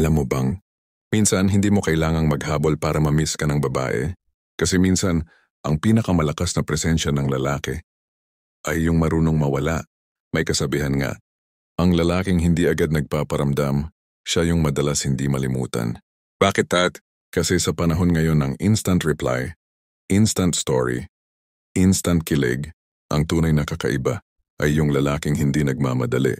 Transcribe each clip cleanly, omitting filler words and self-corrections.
Alam mo bang, minsan hindi mo kailangang maghabol para ma-miss ka ng babae. Kasi minsan, ang pinakamalakas na presensya ng lalaki ay yung marunong mawala. May kasabihan nga, ang lalaking hindi agad nagpaparamdam, siya yung madalas hindi malimutan. Bakit Tat? Kasi sa panahon ngayon ng instant reply, instant story, instant kilig, ang tunay na kakaiba ay yung lalaking hindi nagmamadali.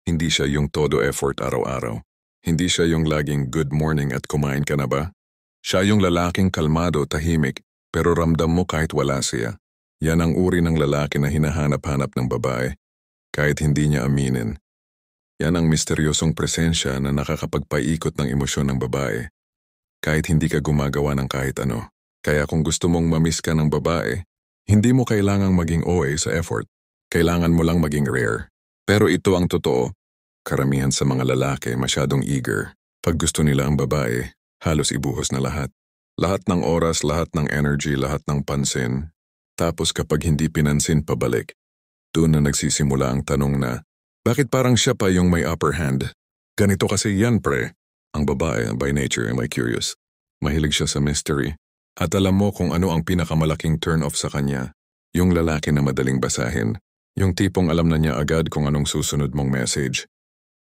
Hindi siya yung todo effort araw-araw. Hindi siya yung laging good morning at kumain ka na ba? Siya yung lalaking kalmado, tahimik, pero ramdam mo kahit wala siya. Yan ang uri ng lalaki na hinahanap-hanap ng babae, kahit hindi niya aminin. Yan ang misteryosong presensya na nakakapagpaikot ng emosyon ng babae, kahit hindi ka gumagawa ng kahit ano. Kaya kung gusto mong mamiss ka ng babae, hindi mo kailangang maging OA sa effort. Kailangan mo lang maging rare. Pero ito ang totoo, karamihan sa mga lalaki masyadong eager. Pag gusto nila ang babae, halos ibuhos na lahat. Lahat ng oras, lahat ng energy, lahat ng pansin. Tapos kapag hindi pinansin pabalik, doon na nagsisimula ang tanong na, bakit parang siya pa yung may upper hand? Ganito kasi yan pre. Ang babae, by nature, ay may curious. Mahilig siya sa mystery. At alam mo kung ano ang pinakamalaking turn-off sa kanya. Yung lalaki na madaling basahin. Yung tipong alam na niya agad kung anong susunod mong message.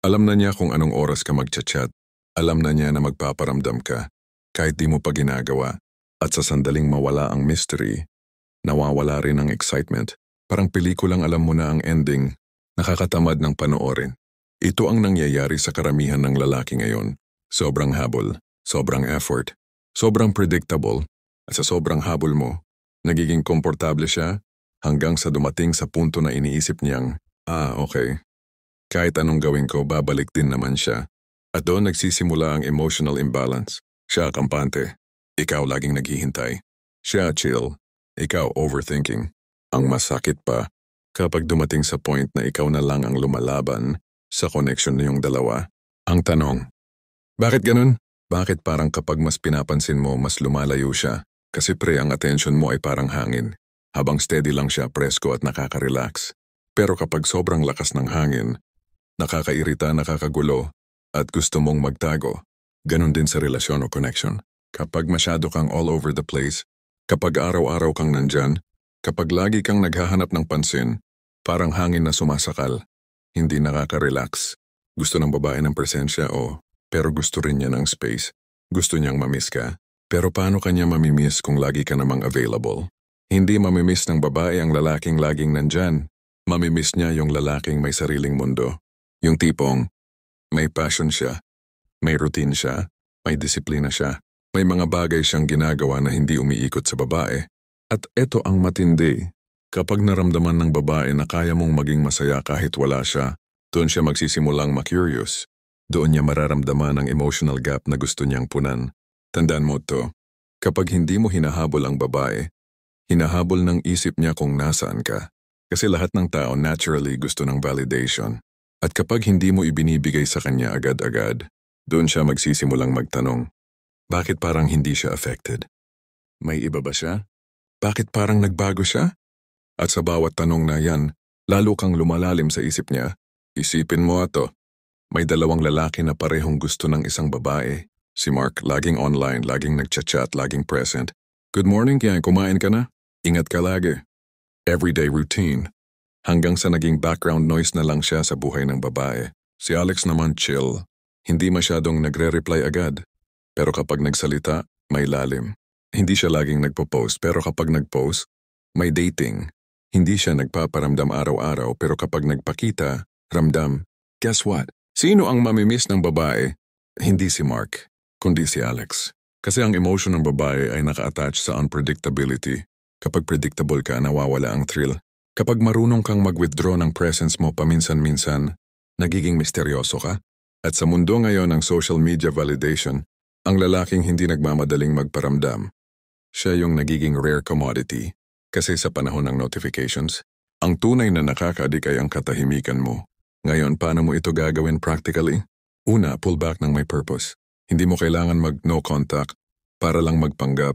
Alam na niya kung anong oras ka magchat-chat. Alam na niya na magpaparamdam ka. Kahit di mo pa ginagawa. At sa sandaling mawala ang mystery, nawawala rin ang excitement. Parang pelikulang alam mo na ang ending. Nakakatamad ng panoorin. Ito ang nangyayari sa karamihan ng lalaki ngayon. Sobrang habol, sobrang effort, sobrang predictable, at sa sobrang habol mo, nagiging komportable siya hanggang sa dumating sa punto na iniisip niyang, okay. Kahit anong gawin ko, babalik din naman siya. At doon nagsisimula ang emotional imbalance. Siya kampante, ikaw laging naghihintay. Siya chill, ikaw overthinking. Ang masakit pa, kapag dumating sa point na ikaw na lang ang lumalaban sa connection niyong dalawa. Ang tanong, bakit ganun? Bakit parang kapag mas pinapansin mo, mas lumalayo siya? Kasi pre, ang attention mo ay parang hangin. Habang steady lang siya, presko at nakaka-relax. Pero kapag sobrang lakas ng hangin, nakakairita, nakakagulo, at gusto mong magtago, ganun din sa relasyon o connection. Kapag masyado kang all over the place, kapag araw-araw kang nandyan, kapag lagi kang naghahanap ng pansin, parang hangin na sumasakal, hindi nakaka-relax. Gusto ng babae ng presensya pero gusto rin niya ng space. Gusto niyang mamiss ka. Pero paano kanya mamimiss kung lagi ka namang available? Hindi mamimiss ng babae ang lalaking laging nandyan. Mamimiss niya yung lalaking may sariling mundo. Yung tipong, may passion siya, may routine siya, may disiplina siya, may mga bagay siyang ginagawa na hindi umiikot sa babae. At eto ang matindi. Kapag naramdaman ng babae na kaya mong maging masaya kahit wala siya, doon siya magsisimulang ma-curious. Doon niya mararamdaman ang emotional gap na gusto niyang punan. Tandaan mo to, kapag hindi mo hinahabol ang babae, hinahabol ng isip niya kung nasaan ka. Kasi lahat ng tao naturally gusto ng validation. At kapag hindi mo ibinibigay sa kanya agad-agad, doon siya magsisimulang magtanong, bakit parang hindi siya affected? May iba ba siya? Bakit parang nagbago siya? At sa bawat tanong na yan, lalo kang lumalalim sa isip niya. Isipin mo ato, may dalawang lalaki na parehong gusto ng isang babae. Si Mark, laging online, laging nagchat-chat, laging present. Good morning, kaya kumain ka na? Ingat ka lagi. Everyday routine. Hanggang sa naging background noise na lang siya sa buhay ng babae. Si Alex naman chill. Hindi masyadong nagre-reply agad. Pero kapag nagsalita, may lalim. Hindi siya laging nagpo-post, pero kapag nag-post, may dating. Hindi siya nagpaparamdam araw-araw, pero kapag nagpakita, ramdam. Guess what? Sino ang mamimiss ng babae? Hindi si Mark, kundi si Alex. Kasi ang emotion ng babae ay naka-attach sa unpredictability. Kapag predictable ka, nawawala ang thrill. Kapag marunong kang mag-withdraw ng presence mo paminsan-minsan, nagiging misteryoso ka. At sa mundo ngayon ng social media validation, ang lalaking hindi nagmamadaling magparamdam. Siya yung nagiging rare commodity. Kasi sa panahon ng notifications, ang tunay na nakaka-addict ay ang katahimikan mo. Ngayon, paano mo ito gagawin practically? Una, pull back ng may purpose. Hindi mo kailangan mag-no contact para lang magpanggap.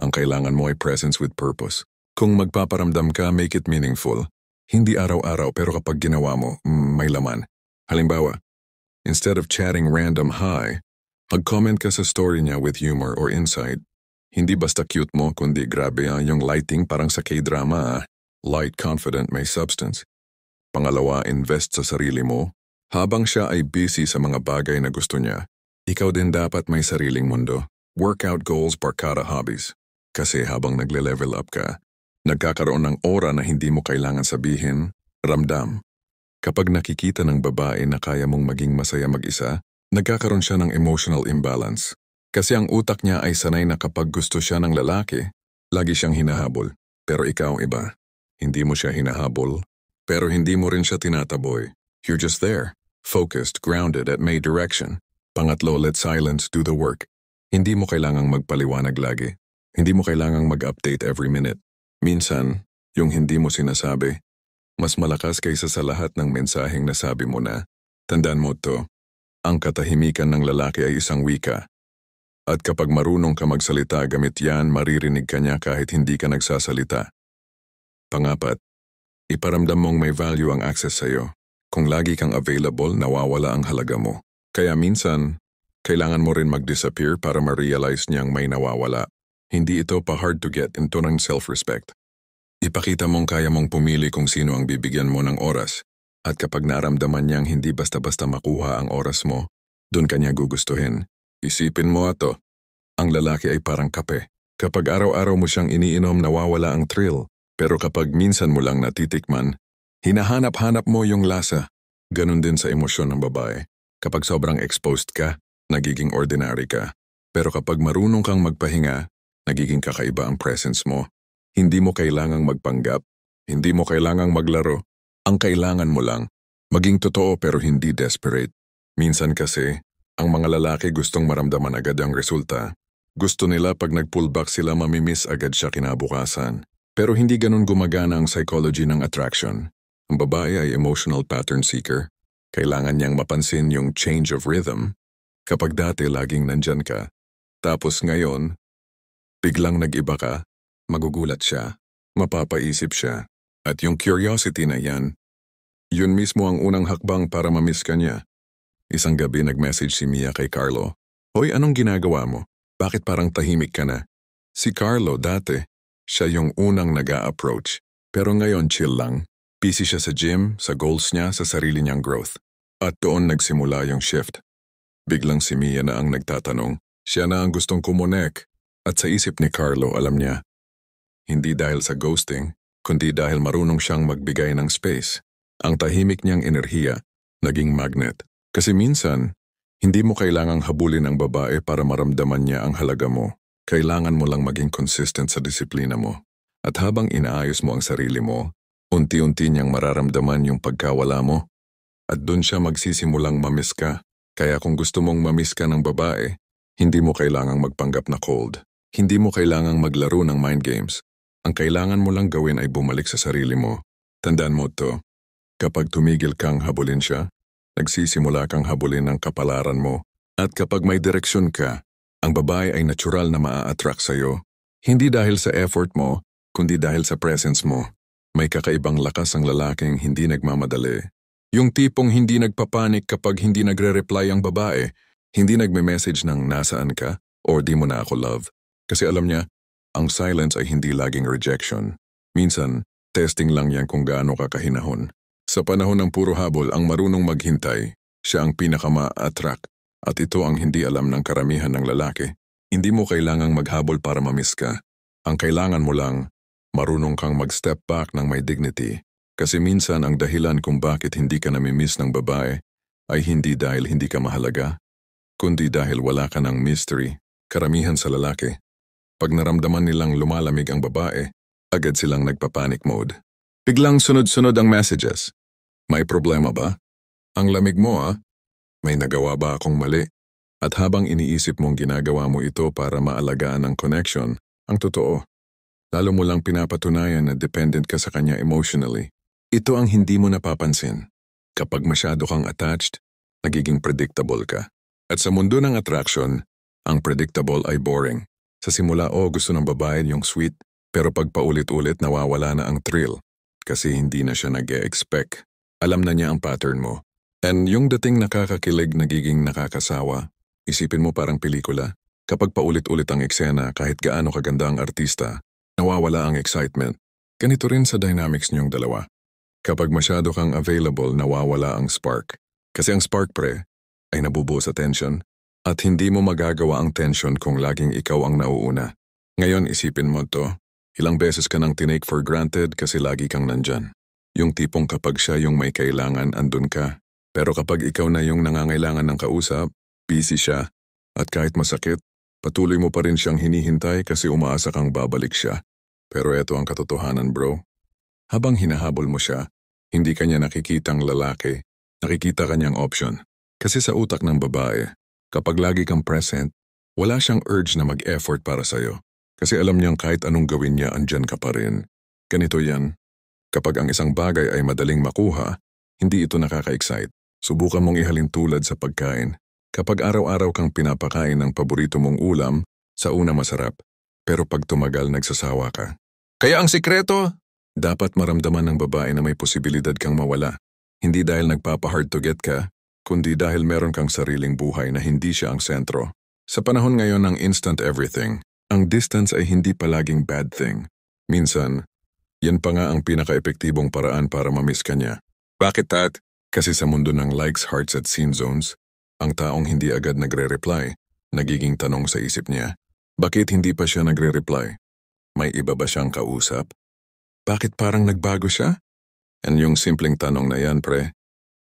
Ang kailangan mo ay presence with purpose. Kung magpaparamdam ka, make it meaningful. Hindi araw-araw pero kapag ginawa mo, may laman. Halimbawa, instead of chatting random hi, Mag-comment ka sa story niya with humor or insight. Hindi basta cute mo, kundi grabe yung lighting parang sa K-drama. Light, confident, may substance. Pangalawa, invest sa sarili mo. Habang siya ay busy sa mga bagay na gusto niya, ikaw din dapat may sariling mundo. Workout goals, barkada hobbies. Kasi habang nagle-level up ka, nagkakaroon ng aura na hindi mo kailangan sabihin, ramdam. Kapag nakikita ng babae na kaya mong maging masaya mag-isa, nagkakaroon siya ng emotional imbalance. Kasi ang utak niya ay sanay na kapag gusto siya ng lalaki, lagi siyang hinahabol. Pero ikaw ang iba. Hindi mo siya hinahabol, pero hindi mo rin siya tinataboy. You're just there, focused, grounded, at may direction. Pangatlo, let silence do the work. Hindi mo kailangang magpaliwanag lagi. Hindi mo kailangang mag-update every minute. Minsan, yung hindi mo sinasabi, mas malakas kaysa sa lahat ng mensaheng nasabi mo na. Tandaan mo to, ang katahimikan ng lalaki ay isang wika. At kapag marunong ka magsalita gamit yan, maririnig ka niya kahit hindi ka nagsasalita. Pangapat, iparamdam mong may value ang access sa'yo. Kung lagi kang available, nawawala ang halaga mo. Kaya minsan, kailangan mo rin mag-disappear para ma-realize niyang may nawawala. Hindi ito pa hard to get into ng self-respect. Ipakita mong kaya mong pumili kung sino ang bibigyan mo ng oras. At kapag naramdaman niyang hindi basta-basta makuha ang oras mo, dun ka niya gugustuhin. Isipin mo ato, ang lalaki ay parang kape. Kapag araw-araw mo siyang iniinom, nawawala ang thrill. Pero kapag minsan mo lang natitikman, hinahanap-hanap mo yung lasa. Ganon din sa emosyon ng babae. Kapag sobrang exposed ka, nagiging ordinary ka. Pero kapag marunong kang magpahinga, nagiging kakaiba ang presence mo. Hindi mo kailangang magpanggap, hindi mo kailangang maglaro. Ang kailangan mo lang, maging totoo pero hindi desperate. Minsan kasi, ang mga lalaki gustong maramdaman agad ang resulta. Gusto nila pag nag-pullback sila mamimiss agad siya kinabukasan. Pero hindi ganun gumagana ang psychology ng attraction. Ang babae ay emotional pattern seeker. Kailangan niyang mapansin yung change of rhythm. Kapag dati laging nandyan ka, tapos ngayon, biglang nag-iba ka, magugulat siya, mapapaisip siya. At yung curiosity na yan, yun mismo ang unang hakbang para mamiss ka niya. Isang gabi nag-message si Mia kay Carlo. Hoy, anong ginagawa mo? Bakit parang tahimik ka na? Si Carlo dati, siya yung unang nag-a-approach. Pero ngayon chill lang. Busy siya sa gym, sa goals niya, sa sarili niyang growth. At doon nagsimula yung shift. Biglang si Mia na ang nagtatanong. Siya na ang gustong kumonek. At sa isip ni Carlo, alam niya. Hindi dahil sa ghosting, kundi dahil marunong siyang magbigay ng space. Ang tahimik niyang enerhiya, naging magnet. Kasi minsan, hindi mo kailangang habulin ang babae para maramdaman niya ang halaga mo. Kailangan mo lang maging consistent sa disiplina mo. At habang inaayos mo ang sarili mo, unti-unti niyang mararamdaman yung pagkawala mo. At dun siya magsisimulang mamiss ka. Kaya kung gusto mong mamiss ka ng babae, hindi mo kailangang magpanggap na cold. Hindi mo kailangang maglaro ng mind games. Ang kailangan mo lang gawin ay bumalik sa sarili mo. Tandaan mo to, kapag tumigil kang habulin siya, nagsisimula kang habulin ng kapalaran mo. At kapag may direksyon ka, ang babae ay natural na maa-attract sa'yo. Hindi dahil sa effort mo, kundi dahil sa presence mo. May kakaibang lakas ang lalaking hindi nagmamadali. Yung tipong hindi nagpapanik kapag hindi nagre-reply ang babae, hindi nagme-message ng nasaan ka or di mo na ako love. Kasi alam niya, ang silence ay hindi laging rejection. Minsan, testing lang yan kung gaano ka kahinahon. Sa panahon ng puro habol, ang marunong maghintay, siya ang pinaka-ma-attract. At ito ang hindi alam ng karamihan ng lalaki. Hindi mo kailangang maghabol para mamiss ka. Ang kailangan mo lang, marunong kang mag-step back ng may dignity. Kasi minsan ang dahilan kung bakit hindi ka namimiss ng babae ay hindi dahil hindi ka mahalaga, kundi dahil wala ka ng mystery. Karamihan sa lalaki, pag naramdaman nilang lumalamig ang babae, agad silang nagpapanik mode. Biglang sunod-sunod ang messages. May problema ba? Ang lamig mo May nagawa ba akong mali? At habang iniisip mong ginagawa mo ito para maalagaan ang connection, ang totoo, lalo mo lang pinapatunayan na dependent ka sa kanya emotionally. Ito ang hindi mo napapansin. Kapag masyado kang attached, nagiging predictable ka. At sa mundo ng attraction, ang predictable ay boring. Sa simula, gusto ng babae yung sweet, pero pag paulit-ulit nawawala na ang thrill. Kasi hindi na siya nag-e-expect. Alam na niya ang pattern mo. And yung dating nakakakilig nagiging nakakasawa, Isipin mo parang pelikula. Kapag paulit-ulit ang eksena kahit gaano kaganda ang artista, nawawala ang excitement. Ganito rin sa dynamics niyong dalawa. Kapag masyado kang available, nawawala ang spark. Kasi ang spark, pre, ay nabubuo sa tension. At hindi mo magagawa ang tension kung laging ikaw ang nauuna. Ngayon isipin mo to, ilang beses ka nang tinake for granted kasi lagi kang nandyan. Yung tipong kapag siya yung may kailangan, andun ka. Pero kapag ikaw na yung nangangailangan ng kausap, busy siya. At kahit masakit, patuloy mo pa rin siyang hinihintay kasi umaasa kang babalik siya. Pero eto ang katotohanan, bro. Habang hinahabol mo siya, hindi kanya nakikitang lalaki, nakikita kanyang option. Kasi sa utak ng babae, kapag lagi kang present, wala siyang urge na mag-effort para sa'yo. Kasi alam niyang kahit anong gawin niya, andyan ka pa rin. Ganito yan. Kapag ang isang bagay ay madaling makuha, hindi ito nakaka-excite. Subukan mong ihalin tulad sa pagkain. Kapag araw-araw kang pinapakain ng paborito mong ulam, sa una masarap. Pero pag tumagal, nagsasawa ka. Kaya ang sikreto, dapat maramdaman ng babae na may posibilidad kang mawala. Hindi dahil nagpapa-hard to get ka, kundi dahil meron kang sariling buhay na hindi siya ang sentro. Sa panahon ngayon ng instant everything, ang distance ay hindi palaging bad thing. Minsan, yan pa nga ang pinaka-epektibong paraan para mamiss ka niya. Bakit, Tat? Kasi sa mundo ng likes, hearts at scene zones, ang taong hindi agad nagre-reply, nagiging tanong sa isip niya, bakit hindi pa siya nagre-reply? May iba ba siyang kausap? Bakit parang nagbago siya? And yung simpleng tanong na yan, pre,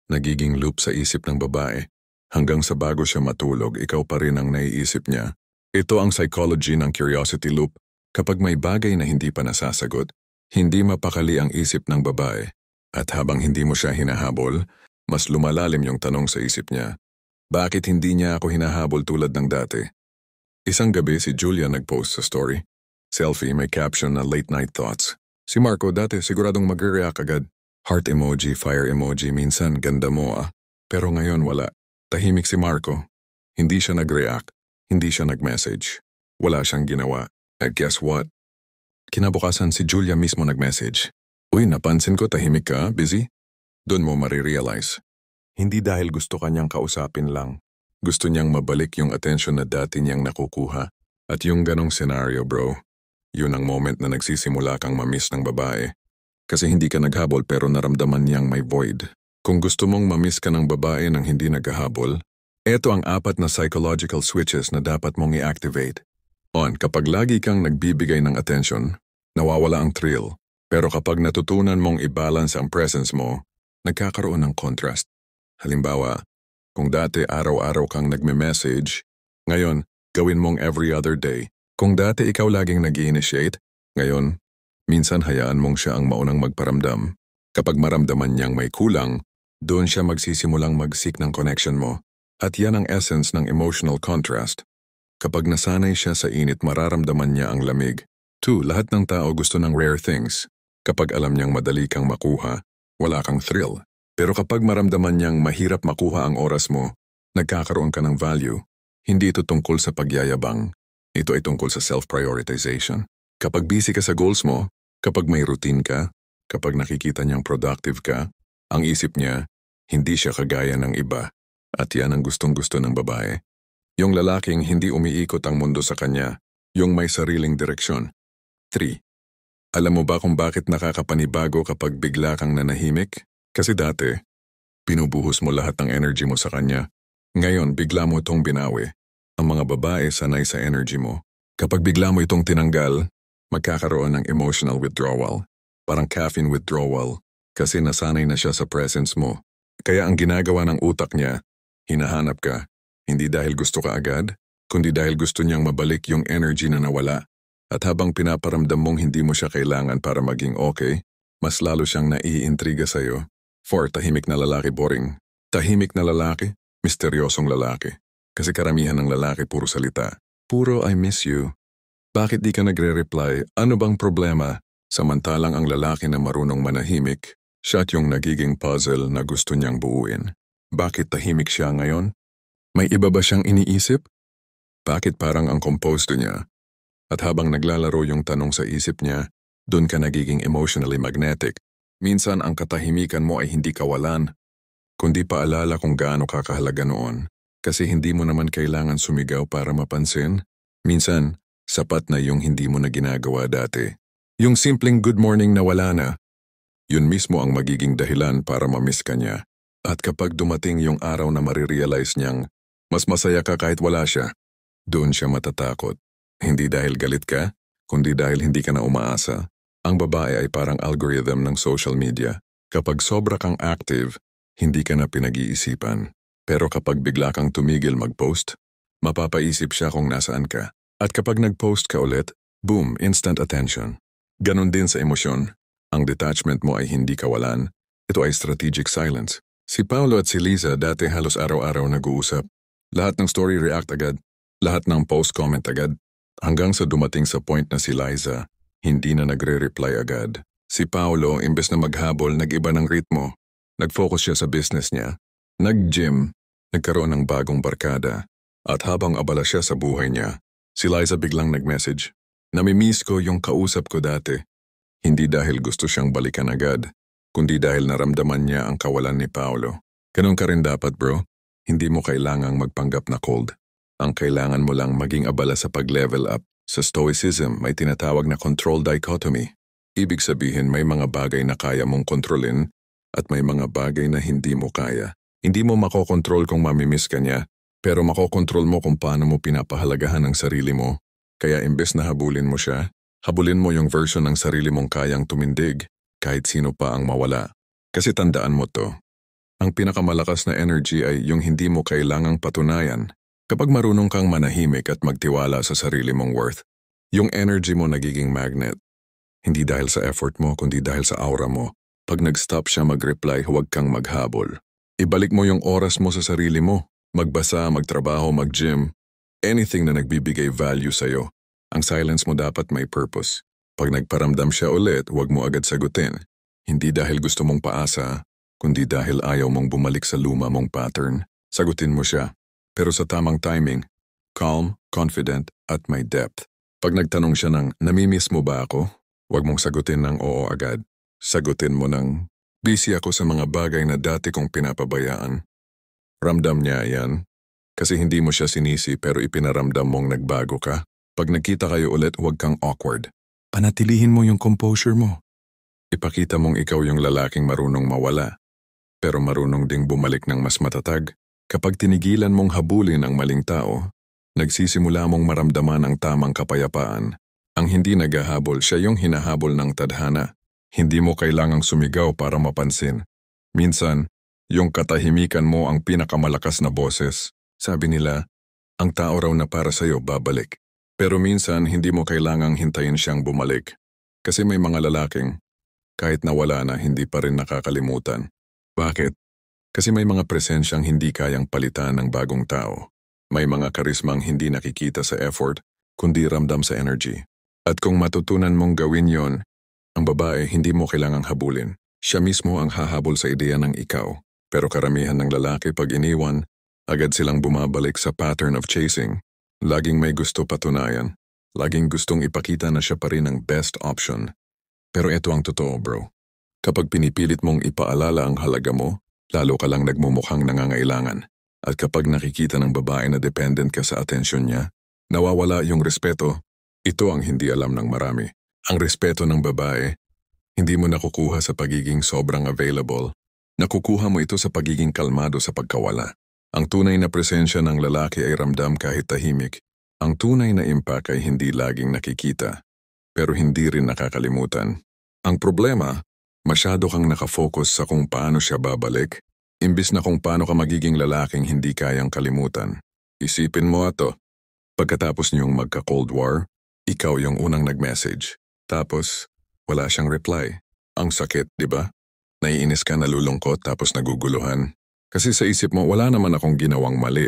nagiging loop sa isip ng babae. Hanggang sa bago siya matulog, ikaw pa rin ang naiisip niya. Ito ang psychology ng curiosity loop. Kapag may bagay na hindi pa nasasagot, hindi mapakali ang isip ng babae. At habang hindi mo siya hinahabol, mas lumalalim yung tanong sa isip niya. Bakit hindi niya ako hinahabol tulad ng dati? Isang gabi si Julia nag-post sa story. Selfie, may caption na late night thoughts. Si Marco dati siguradong mag-react agad. Heart emoji, fire emoji, minsan ganda mo ah. Pero ngayon wala. Tahimik si Marco. Hindi siya nag-react. Hindi siya nag-message. Wala siyang ginawa. At guess what? Kinabukasan si Julia mismo nag-message. Uy, napansin ko tahimik ka, busy? Doon mo marirealize. Hindi dahil gusto kanyang kausapin lang. Gusto niyang mabalik yung attention na dati niyang nakukuha. At yung ganong scenario, bro, yun ang moment na nagsisimula kang mamiss ng babae. Kasi hindi ka naghabol pero naramdaman niyang may void. Kung gusto mong mamiss ka ng babae nang hindi naghahabol, eto ang 4 na psychological switches na dapat mong i-activate. Kapag lagi kang nagbibigay ng attention, nawawala ang thrill. Pero kapag natutunan mong i-balance ang presence mo, nagkakaroon ng contrast. Halimbawa, kung dati araw-araw kang nagme-message, ngayon, gawin mong every other day. Kung dati ikaw laging nag-i-initiate, ngayon, minsan hayaan mong siya ang maunang magparamdam. Kapag maramdaman niyang may kulang, doon siya magsisimulang mag-seek ng connection mo. At yan ang essence ng emotional contrast. Kapag nasanay siya sa init, mararamdaman niya ang lamig. 2. Lahat ng tao gusto ng rare things. Kapag alam niyang madali kang makuha, wala kang thrill. Pero kapag maramdaman niyang mahirap makuha ang oras mo, nagkakaroon ka ng value. Hindi ito tungkol sa pagyayabang. Ito ay tungkol sa self-prioritization. Kapag busy ka sa goals mo, kapag may routine ka, kapag nakikita niyang productive ka, ang isip niya, hindi siya kagaya ng iba. At yan ang gustong-gusto ng babae. Yung lalaking hindi umiikot ang mundo sa kanya, yung may sariling direksyon. 3. Alam mo ba kung bakit nakakapanibago kapag bigla kang nanahimik? Kasi dati, pinubuhos mo lahat ng energy mo sa kanya. Ngayon, bigla mo itong binawi. Ang mga babae sanay sa energy mo. Kapag bigla mo itong tinanggal, magkakaroon ng emotional withdrawal. Parang caffeine withdrawal. Kasi nasanay na siya sa presence mo. Kaya ang ginagawa ng utak niya, hinahanap ka. Hindi dahil gusto ka agad, kundi dahil gusto niyang mabalik yung energy na nawala. At habang pinaparamdam mong hindi mo siya kailangan para maging okay, mas lalo siyang naiintriga sa'yo. 4. Tahimik na lalaki boring. Tahimik na lalaki, misteryosong lalaki. Kasi karamihan ng lalaki puro salita. Puro I miss you. Bakit di ka nagre-reply? Ano bang problema? Samantalang ang lalaki na marunong manahimik, siya yung nagiging puzzle na gusto niyang buuin. Bakit tahimik siya ngayon? May iba ba siyang iniisip? Bakit parang ang composed niya? At habang naglalaro yung tanong sa isip niya, doon ka nagiging emotionally magnetic. Minsan ang katahimikan mo ay hindi kawalan, kundi paalala kung gaano kakahalaga noon. Kasi hindi mo naman kailangan sumigaw para mapansin. Minsan, sapat na yung hindi mo na ginagawa dati. Yung simpleng good morning na wala na, yun mismo ang magiging dahilan para mamiss ka niya. At kapag dumating yung araw na marirealize niyang mas masaya ka kahit wala siya, doon siya matatakot. Hindi dahil galit ka, kundi dahil hindi ka na umaasa. Ang babae ay parang algorithm ng social media. Kapag sobra kang active, hindi ka na pinag-iisipan. Pero kapag bigla kang tumigil mag-post, mapapaisip siya kung nasaan ka. At kapag nag-post ka ulit, boom, instant attention. Ganon din sa emosyon. Ang detachment mo ay hindi kawalan. Ito ay strategic silence. Si Paolo at si Liza dati halos araw-araw nag-uusap. Lahat ng story react agad. Lahat ng post comment agad. Hanggang sa dumating sa point na si Liza, hindi na nagre-reply agad. Si Paolo, imbes na maghabol, nag-iba ng ritmo. Nag-focus siya sa business niya. Nag-gym. Nagkaroon ng bagong barkada. At habang abala siya sa buhay niya, si Liza biglang nag-message. Namimiss ko yung kausap ko dati. Hindi dahil gusto siyang balikan agad, kundi dahil naramdaman niya ang kawalan ni Paolo. Ganun ka rin dapat, bro. Hindi mo kailangang magpanggap na cold. Ang kailangan mo lang maging abala sa pag-level up. Sa Stoicism, may tinatawag na control dichotomy. Ibig sabihin may mga bagay na kaya mong kontrolin at may mga bagay na hindi mo kaya. Hindi mo makokontrol kung mamimiss ka niya, pero makokontrol mo kung paano mo pinapahalagahan ang sarili mo. Kaya imbes na habulin mo siya, habulin mo yung version ng sarili mong kayang tumindig kahit sino pa ang mawala. Kasi tandaan mo to, ang pinakamalakas na energy ay yung hindi mo kailangang patunayan. Kapag marunong kang manahimik at magtiwala sa sarili mong worth, yung energy mo nagiging magnet. Hindi dahil sa effort mo, kundi dahil sa aura mo. Pag nag-stop siya mag-reply, huwag kang maghabol. Ibalik mo yung oras mo sa sarili mo. Magbasa, magtrabaho, mag-gym. Anything na nagbibigay value sa'yo. Ang silence mo dapat may purpose. Pag nagparamdam siya ulit, huwag mo agad sagutin. Hindi dahil gusto mong paasa, kundi dahil ayaw mong bumalik sa luma mong pattern. Sagutin mo siya. Pero sa tamang timing, calm, confident, at may depth. Pag nagtanong siya ng, namimiss mo ba ako? Huwag mong sagutin ng oo agad. Sagutin mo ng, busy ako sa mga bagay na dati kong pinapabayaan. Ramdam niya yan. Kasi hindi mo siya sinisi pero ipinaramdam mong nagbago ka. Pag nagkita kayo ulit, huwag kang awkward. Panatilihin mo yung composure mo. Ipakita mong ikaw yung lalaking marunong mawala, pero marunong ding bumalik ng mas matatag. Kapag tinigilan mong habulin ang maling tao, nagsisimula mong maramdaman ang tamang kapayapaan. Ang hindi naghahabol, siya yung hinahabol ng tadhana. Hindi mo kailangang sumigaw para mapansin. Minsan, yung katahimikan mo ang pinakamalakas na boses. Sabi nila, ang tao raw na para sa'yo babalik. Pero minsan, hindi mo kailangang hintayin siyang bumalik. Kasi may mga lalaking, kahit nawala na, hindi pa rin nakakalimutan. Bakit? Kasi may mga presensyang hindi kayang palitan ng bagong tao. May mga karismang hindi nakikita sa effort, kundi ramdam sa energy. At kung matutunan mong gawin yon, ang babae hindi mo kailangang habulin. Siya mismo ang hahabol sa ideya ng ikaw. Pero karamihan ng lalaki pag iniwan, agad silang bumabalik sa pattern of chasing. Laging may gusto patunayan. Laging gustong ipakita na siya pa rin ang best option. Pero ito ang totoo, bro. Kapag pinipilit mong ipaalala ang halaga mo, lalo ka lang nagmumukhang nangangailangan. At kapag nakikita ng babae na dependent ka sa atensyon niya, nawawala yung respeto. Ito ang hindi alam ng marami. Ang respeto ng babae, hindi mo nakukuha sa pagiging sobrang available. Nakukuha mo ito sa pagiging kalmado sa pagkawala. Ang tunay na presensya ng lalaki ay ramdam kahit tahimik. Ang tunay na impact ay hindi laging nakikita, pero hindi rin nakakalimutan. Ang problema, masyado kang nakafocus sa kung paano siya babalik, imbis na kung paano ka magiging lalaking hindi kayang kalimutan. Isipin mo ato, pagkatapos niyong magka-Cold War, ikaw yung unang nag-message. Tapos, wala siyang reply. Ang sakit, di ba? Naiinis ka, nalulungkot, tapos naguguluhan. Kasi sa isip mo, wala naman akong ginawang mali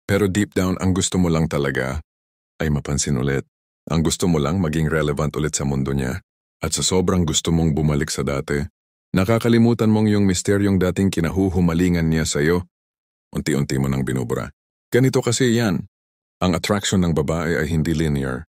Pero deep down, ang gusto mo lang talaga ay mapansin ulit. Ang gusto mo lang maging relevant ulit sa mundo niya. At sa sobrang gusto mong bumalik sa dati, nakakalimutan mong yung misteryong dating kinahuhumalingan niya sa'yo. Unti-unti mo nang binubura. Ganito kasi yan. Ang attraction ng babae ay hindi linear.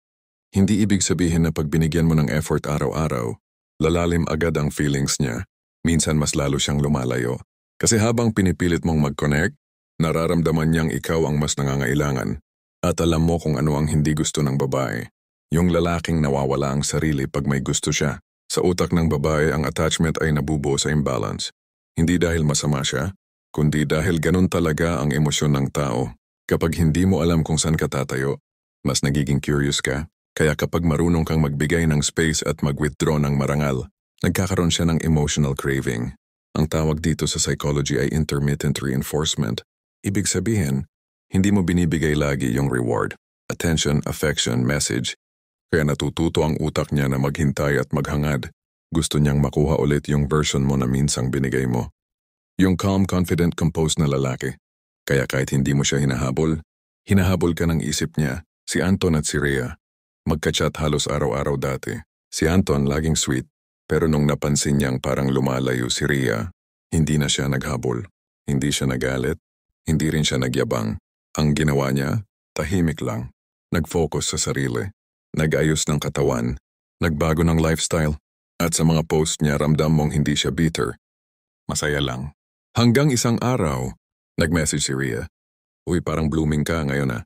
Hindi ibig sabihin na pag binigyan mo ng effort araw-araw, lalalim agad ang feelings niya. Minsan mas lalo siyang lumalayo. Kasi habang pinipilit mong mag-connect, Nararamdaman niyang ikaw ang mas nangangailangan at alam mo kung ano ang hindi gusto ng babae. Yung lalaking nawawala ang sarili pag may gusto siya. Sa utak ng babae ang attachment ay nabubuo sa imbalance. Hindi dahil masama siya, kundi dahil ganun talaga ang emosyon ng tao. Kapag hindi mo alam kung saan ka tatayo, mas nagiging curious ka. Kaya kapag marunong kang magbigay ng space at mag-withdraw ng marangal, nagkakaroon siya ng emotional craving. Ang tawag dito sa psychology ay intermittent reinforcement. Ibig sabihin, hindi mo binibigay lagi yung reward, attention, affection, message. Kaya natututo ang utak niya na maghintay at maghangad. Gusto niyang makuha ulit yung version mo na minsang binigay mo. Yung calm, confident, composed na lalaki. Kaya kahit hindi mo siya hinahabol ka ng isip niya. Si Anton at si Rhea. Magka-chat halos araw-araw dati. Si Anton laging sweet, pero nung napansin niyang parang lumalayo si Rhea, hindi na siya naghabol. Hindi siya nagalit, hindi rin siya nagyabang. Ang ginawa niya, tahimik lang. Nag-focus sa sarili. Nag-ayos ng katawan. Nagbago ng lifestyle. At sa mga post niya ramdam mong hindi siya bitter. Masaya lang. Hanggang isang araw, nag-message si Rhea. Uy, parang blooming ka ngayon ah.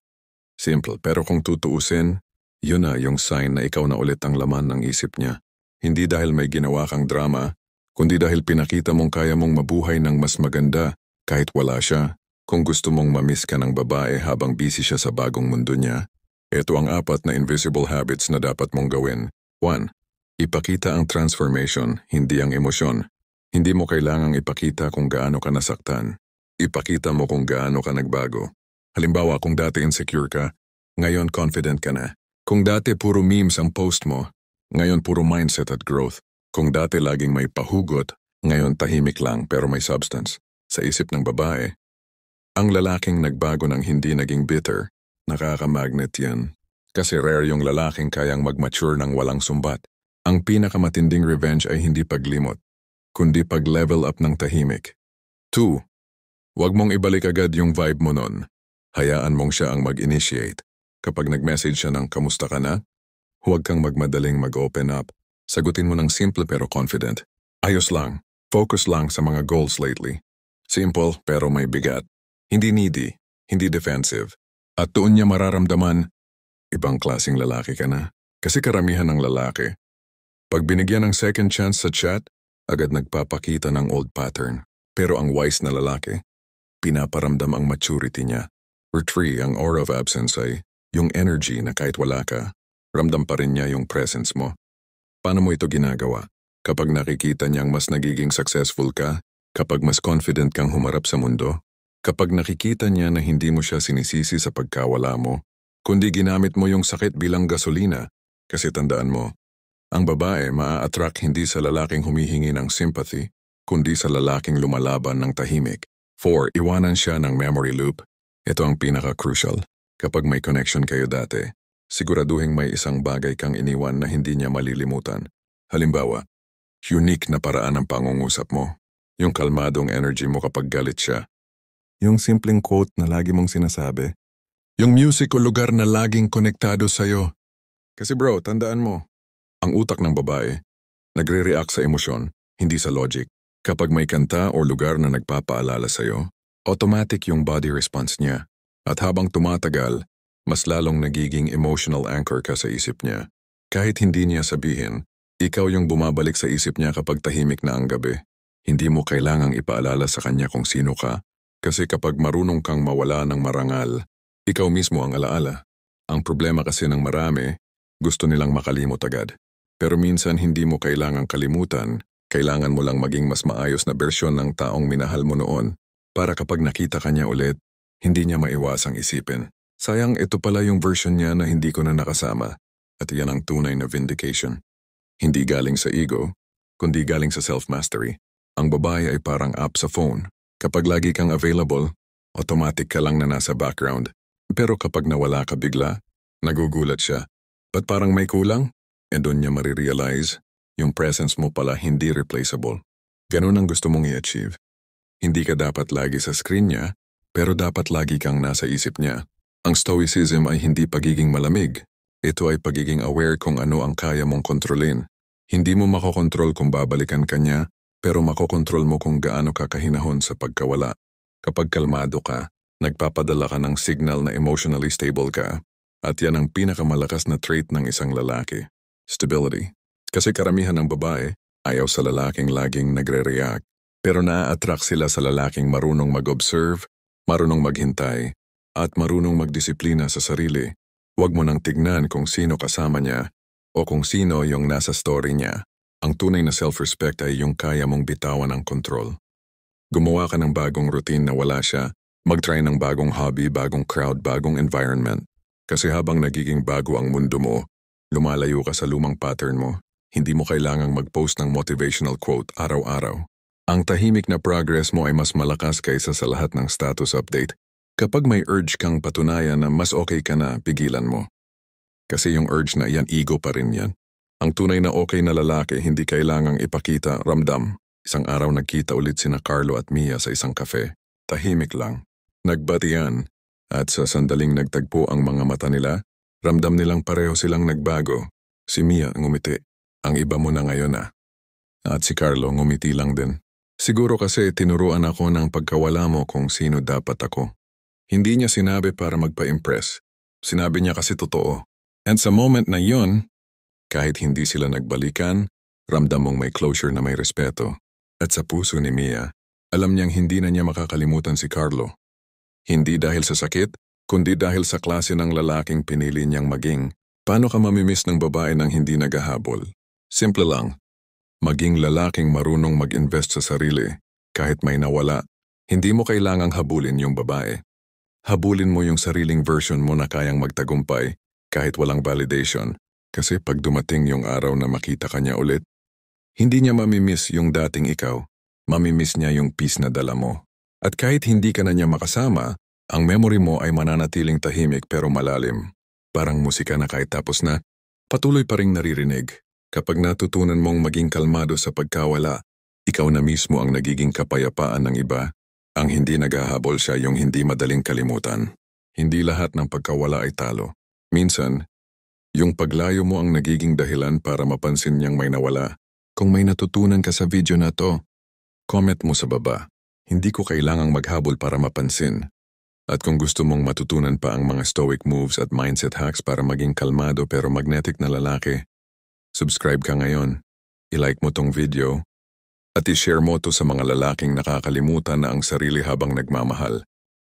Simple, pero kung tutuusin, yun na yung sign na ikaw na ulit ang laman ng isip niya. Hindi dahil may ginawa kang drama, kundi dahil pinakita mong kaya mong mabuhay ng mas maganda kahit wala siya. Kung gusto mong mamiss ka ng babae habang busy siya sa bagong mundo niya, ito ang 4 na invisible habits na dapat mong gawin. 1. Ipakita ang transformation, hindi ang emosyon. Hindi mo kailangang ipakita kung gaano ka nasaktan. Ipakita mo kung gaano ka nagbago. Halimbawa, kung dati insecure ka, ngayon confident ka na. Kung dati puro memes ang post mo, ngayon puro mindset at growth. Kung dati laging may pahugot, ngayon tahimik lang pero may substance. Sa isip ng babae, ang lalaking nagbago ng hindi naging bitter, nakakamagnet yan. Kasi rare yung lalaking kayang mag-mature ng walang sumbat. Ang pinakamatinding revenge ay hindi paglimot, kundi pag-level up ng tahimik. 2. Huwag mong ibalik agad yung vibe mo nun. Hayaan mong siya ang mag-initiate. Kapag nag-message siya ng kamusta ka na, huwag kang magmadaling mag-open up. Sagutin mo ng simple pero confident. Ayos lang. Focus lang sa mga goals lately. Simple pero may bigat. Hindi needy, hindi defensive. At doon niya mararamdaman, ibang klaseng lalaki ka na. Kasi karamihan ng lalaki, pag binigyan ng second chance sa chat, agad nagpapakita ng old pattern. Pero ang wise na lalaki, pinaparamdam ang maturity niya. Or 3, ang aura of absence ay yung energy na kahit wala ka, ramdam pa rin niya yung presence mo. Paano mo ito ginagawa? Kapag nakikita niyang mas nagiging successful ka, kapag mas confident kang humarap sa mundo, kapag nakikita niya na hindi mo siya sinisisi sa pagkawala mo, kundi ginamit mo yung sakit bilang gasolina. Kasi tandaan mo, ang babae maa-attract hindi sa lalaking humihingi ng sympathy, kundi sa lalaking lumalaban ng tahimik. 4. Iwanan siya ng memory loop. Ito ang pinaka-crucial. Kapag may connection kayo dati, siguraduhin may isang bagay kang iniwan na hindi niya malilimutan. Halimbawa, unique na paraan ng pangungusap mo. Yung kalmadong energy mo kapag galit siya. Yung simpleng quote na lagi mong sinasabi. Yung music o lugar na laging konektado sa'yo. Kasi bro, tandaan mo, ang utak ng babae, nagre-react sa emosyon, hindi sa logic. Kapag may kanta o lugar na nagpapaalala sa'yo, automatic yung body response niya. At habang tumatagal, mas lalong nagiging emotional anchor ka sa isip niya. Kahit hindi niya sabihin, ikaw yung bumabalik sa isip niya kapag tahimik na ang gabi. Hindi mo kailangang ipaalala sa kanya kung sino ka. Kasi kapag marunong kang mawala ng marangal, ikaw mismo ang alaala. Ang problema kasi ng marami, gusto nilang makalimot agad. Pero minsan hindi mo kailangang kalimutan, kailangan mo lang maging mas maayos na bersyon ng taong minahal mo noon. Para kapag nakita ka niya ulit, hindi niya maiwasang isipin. Sayang ito pala yung version niya na hindi ko na nakasama. At iyan ang tunay na vindication. Hindi galing sa ego, kundi galing sa self-mastery. Ang babae ay parang app sa phone. Kapag lagi kang available, automatic ka lang na nasa background. Pero kapag nawala ka bigla, nagugulat siya. Ba't parang may kulang? And doon niya marirealize, yung presence mo pala hindi replaceable. Ganun ang gusto mong i-achieve. Hindi ka dapat lagi sa screen niya, pero dapat lagi kang nasa isip niya. Ang stoicism ay hindi pagiging malamig. Ito ay pagiging aware kung ano ang kaya mong kontrolin. Hindi mo makokontrol kung babalikan ka niya, pero makokontrol mo kung gaano ka kahinahon sa pagkawala. Kapag kalmado ka, Nagpapadala ka ng signal na emotionally stable ka at yan ang pinakamalakas na trait ng isang lalaki. Stability. Kasi karamihan ng babae ayaw sa lalaking laging nagre-react pero naa-attract sila sa lalaking marunong mag-observe, marunong maghintay at marunong magdisiplina sa sarili. Huwag mo nang tignan kung sino kasama niya o kung sino yung nasa story niya. Ang tunay na self-respect ay yung kaya mong bitawan ng control. Gumawa ka ng bagong routine na wala siya. Mag-try ng bagong hobby, bagong crowd, bagong environment. Kasi habang nagiging bago ang mundo mo, lumalayo ka sa lumang pattern mo. Hindi mo kailangang mag-post ng motivational quote araw-araw. Ang tahimik na progress mo ay mas malakas kaysa sa lahat ng status update. Kapag may urge kang patunayan na mas okay ka na, pigilan mo. Kasi yung urge na yan, ego pa rin yan. Ang tunay na okay na lalaki hindi kailangang ipakita, ramdam. Isang araw nagkita ulit sina Carlo at Mia sa isang cafe. Tahimik lang. Nagbatian. At sa sandaling nagtagpo ang mga mata nila, ramdam nilang pareho silang nagbago. Si Mia ngumiti. Ang iba mo na ngayon na. At si Carlo ngumiti lang din. Siguro kasi tinuruan ako ng pagkawala mo kung sino dapat ako. Hindi niya sinabi para magpa-impress. Sinabi niya kasi totoo. And sa moment na yun, kahit hindi sila nagbalikan, ramdam mong may closure na may respeto. At sa puso ni Mia, alam niyang hindi na niya makakalimutan si Carlo. Hindi dahil sa sakit, kundi dahil sa klase ng lalaking pinili niyang maging. Paano ka mamimiss ng babae nang hindi naghahabol? Simple lang. Maging lalaking marunong mag-invest sa sarili. Kahit may nawala, hindi mo kailangang habulin yung babae. Habulin mo yung sariling version mo na kayang magtagumpay kahit walang validation. Kasi pag dumating yung araw na makita ka niya ulit, hindi niya mamimiss yung dating ikaw. Mamimiss niya yung peace na dala mo. At kahit hindi ka na niya makasama, ang memory mo ay mananatiling tahimik pero malalim. Parang musika na kahit tapos na, patuloy pa ring naririnig. Kapag natutunan mong maging kalmado sa pagkawala, ikaw na mismo ang nagiging kapayapaan ng iba. Ang hindi naghahabol siya yung hindi madaling kalimutan. Hindi lahat ng pagkawala ay talo. Minsan, yung paglayo mo ang nagiging dahilan para mapansin niyang may nawala. Kung may natutunan ka sa video na to, comment mo sa baba. Hindi ko kailangang maghabol para mapansin. At kung gusto mong matutunan pa ang mga stoic moves at mindset hacks para maging kalmado pero magnetic na lalaki, subscribe ka ngayon, i-like mo tong video, at i-share mo to sa mga lalaking nakakalimutan na ang sarili habang nagmamahal.